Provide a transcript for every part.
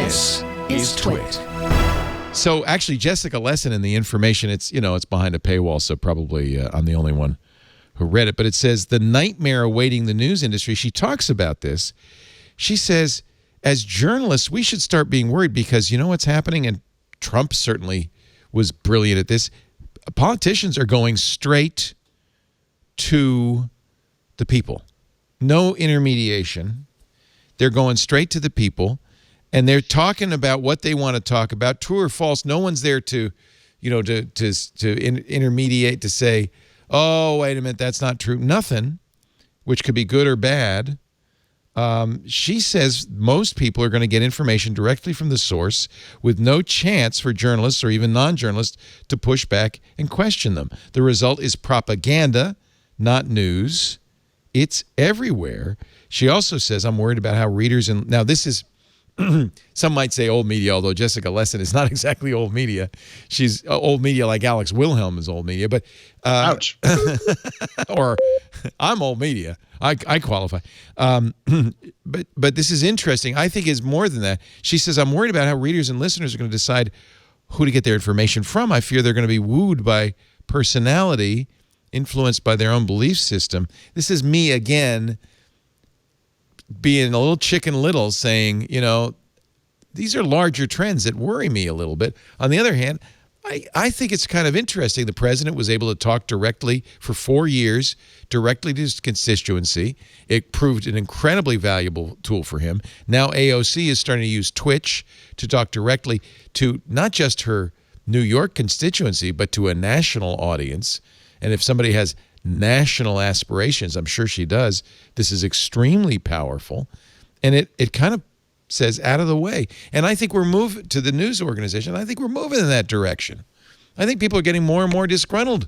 This is TWiT. So actually, Jessica Lesson in the information, it's behind a paywall, so probably I'm the only one who read it. But it says the nightmare awaiting the news industry. She talks about this. She says, as journalists, we should start being worried because you know what's happening, and Trump certainly was brilliant at this. Politicians are going straight to the people. No intermediation. They're going straight to the people, and they're talking about what they want to talk about, true or false. No one's there to intermediate, to say, oh, wait a minute, that's not true. Nothing, which could be good or bad. She says most people are going to get information directly from the source with no chance for journalists or even non-journalists to push back and question them. The result is propaganda, not news. It's everywhere. She also says, I'm worried about how readers, and now this is, some might say old media, although Jessica Lesson is not exactly old media. She's old media like Alex Wilhelm is old media, but ouch. Or I'm old media. I qualify. But this is interesting. I think it's more than that. She says, I'm worried about how readers and listeners are going to decide who to get their information from. I fear they're going to be wooed by personality, influenced by their own belief system. This is me again being a little Chicken Little, saying, these are larger trends that worry me a little bit. On the other hand, I think it's kind of interesting. The president was able to talk directly for 4 years, directly to his constituency. It proved an incredibly valuable tool for him. Now AOC is starting to use Twitch to talk directly to not just her New York constituency, but to a national audience. And if somebody has national aspirations, I'm sure she does, this is extremely powerful. And it kind of says out of the way. And I think we're moving to the news organization. I think we're moving in that direction. I think people are getting more and more disgruntled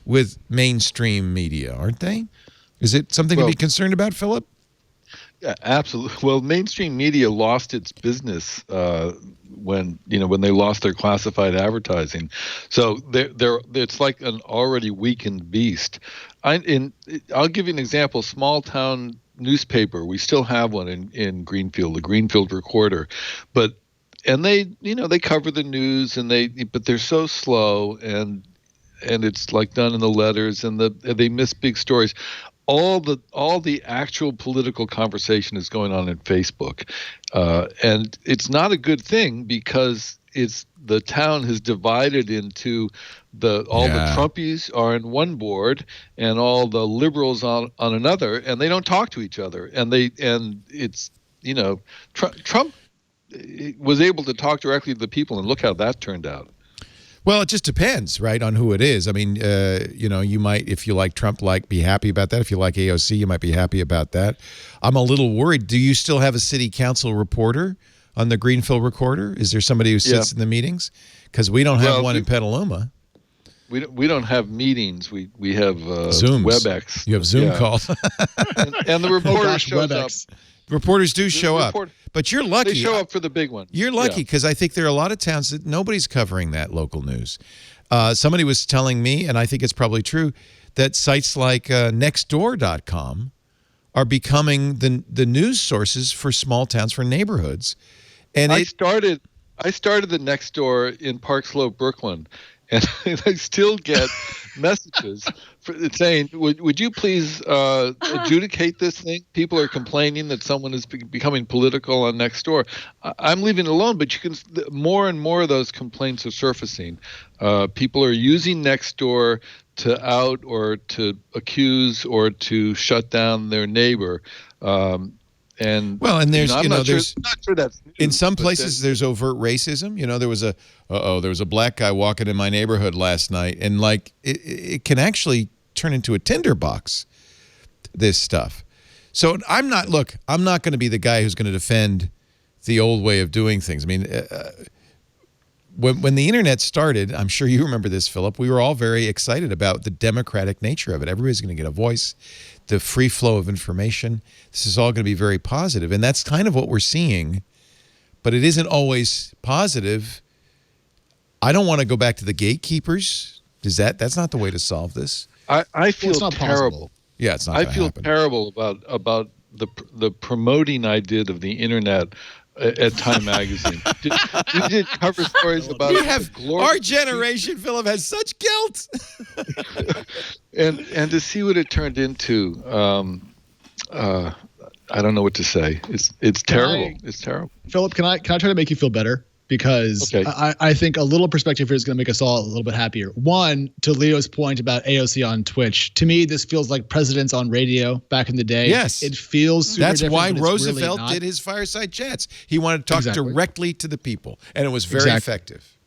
with mainstream media, aren't they? Is it something to be concerned about, Philip? Yeah, absolutely. Well, mainstream media lost its business when they lost their classified advertising. So it's like an already weakened beast. I'll give you an example. Small town newspaper. We still have one in Greenfield, the Greenfield Recorder, and they cover the news, but they're so slow, and it's like done in the letters, and they miss big stories. All the actual political conversation is going on in Facebook, and it's not a good thing because the town has divided into the Trumpies are in one board and all the liberals on another, and they don't talk to each other. Trump was able to talk directly to the people, and look how that turned out. Well, it just depends, right, on who it is. I mean, you might, if you like Trump, be happy about that. If you like AOC, you might be happy about that. I'm a little worried. Do you still have a city council reporter on the Greenfield Recorder? Is there somebody who sits in the meetings? Because we don't have one in Petaluma. We don't have meetings. We have Zooms. WebEx. You have Zoom calls. and the reporter shows WebEx. Up. Reporters do show up. But you're lucky. They show up for the big one. You're lucky because I think there are a lot of towns that nobody's covering that local news. Somebody was telling me, and I think it's probably true, that sites like nextdoor.com are becoming the news sources for small towns, for neighborhoods. And I started the Nextdoor in Park Slope, Brooklyn, and I still get messages saying, would you please adjudicate this thing? People are complaining that someone is becoming political on Nextdoor. I'm leaving it alone, but more and more of those complaints are surfacing. People are using Nextdoor to out or to accuse or to shut down their neighbor. And there's I'm not sure that's new, in some places there's overt racism. There was a black guy walking in my neighborhood last night, and it can actually turn into a tinderbox, this stuff. So I'm not going to be the guy who's going to defend the old way of doing things. I mean, when the internet started, I'm sure you remember this, Philip, we were all very excited about the democratic nature of it. Everybody's going to get a voice, the free flow of information. This is all going to be very positive, and that's kind of what we're seeing, but it isn't always positive. I don't want to go back to the gatekeepers. That's not the way to solve this. I feel terrible. Yeah, it's not. I feel terrible about the promoting I did of the internet at Time Magazine. We did cover stories about our generation, Philip, has such guilt. and to see what it turned into, I don't know what to say. It's terrible. It's terrible. Philip, can I try to make you feel better? Because I think a little perspective here is going to make us all a little bit happier. One, to Leo's point about AOC on Twitch, to me, this feels like presidents on radio back in the day. Yes. It feels super That's different, why but it's Roosevelt really did his fireside chats. He wanted to talk directly to the people, and it was very effective.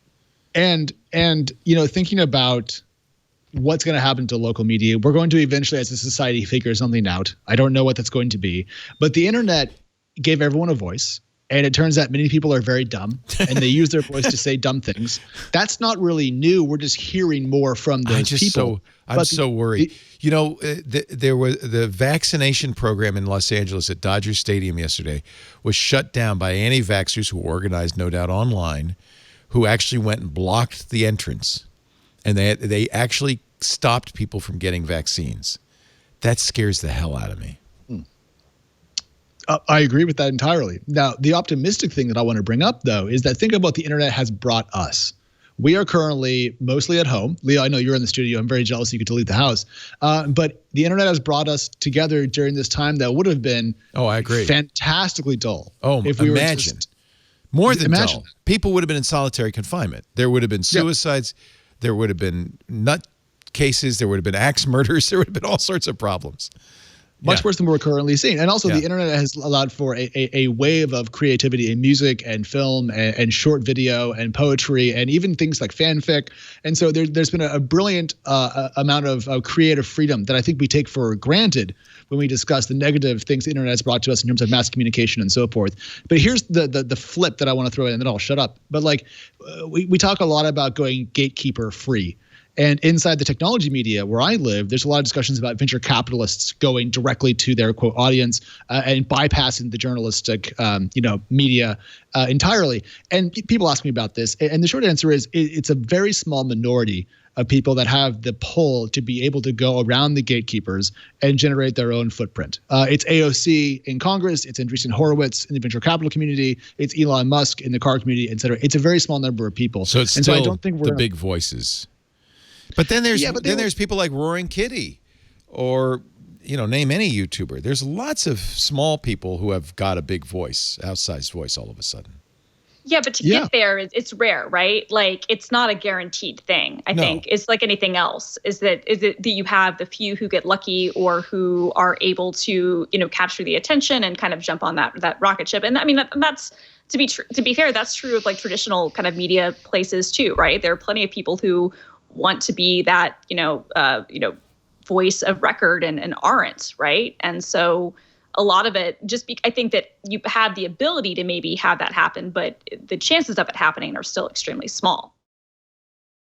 And thinking about what's going to happen to local media, we're going to eventually, as a society, figure something out. I don't know what that's going to be. But the internet gave everyone a voice. And it turns out many people are very dumb, and they use their voice to say dumb things. That's not really new. We're just hearing more from those people. I'm so worried. There was the vaccination program in Los Angeles at Dodger Stadium yesterday was shut down by anti-vaxxers who organized, no doubt, online, who actually went and blocked the entrance, and they actually stopped people from getting vaccines. That scares the hell out of me. I agree with that entirely. Now, the optimistic thing that I want to bring up, though, is that think about what the internet has brought us. We are currently mostly at home. Leo, I know you're in the studio. I'm very jealous you get to leave the house. But the internet has brought us together during this time that would have been fantastically dull. If we imagine. More than dull. People would have been in solitary confinement. There would have been suicides. There would have been nut cases. There would have been axe murders. There would have been all sorts of problems. Much worse than we're currently seeing. And also the internet has allowed for a wave of creativity in music and film and short video and poetry and even things like fanfic. And so there's been a brilliant amount of creative freedom that I think we take for granted when we discuss the negative things the internet has brought to us in terms of mass communication and so forth. But here's the flip that I want to throw in, and then I'll shut up. But we talk a lot about going gatekeeper free. And inside the technology media where I live, there's a lot of discussions about venture capitalists going directly to their quote audience and bypassing the journalistic media entirely. And people ask me about this, and the short answer is it's a very small minority of people that have the pull to be able to go around the gatekeepers and generate their own footprint. It's AOC in Congress, it's Andreessen Horowitz in the venture capital community, it's Elon Musk in the car community, et cetera. It's a very small number of people. So it's still I don't think we're the big voices. But then there's people like Roaring Kitty or, name any YouTuber. There's lots of small people who have got a big voice, outsized voice all of a sudden. Yeah, but to get there, it's rare, right? Like, it's not a guaranteed thing, I think. It's like anything else. Is it that you have the few who get lucky or who are able to, capture the attention and kind of jump on that rocket ship? And I mean, that's to be fair, that's true of like traditional kind of media places too, right? There are plenty of people who want to be that, voice of record and aren't, right? And so a lot of it I think that you have the ability to maybe have that happen, but the chances of it happening are still extremely small.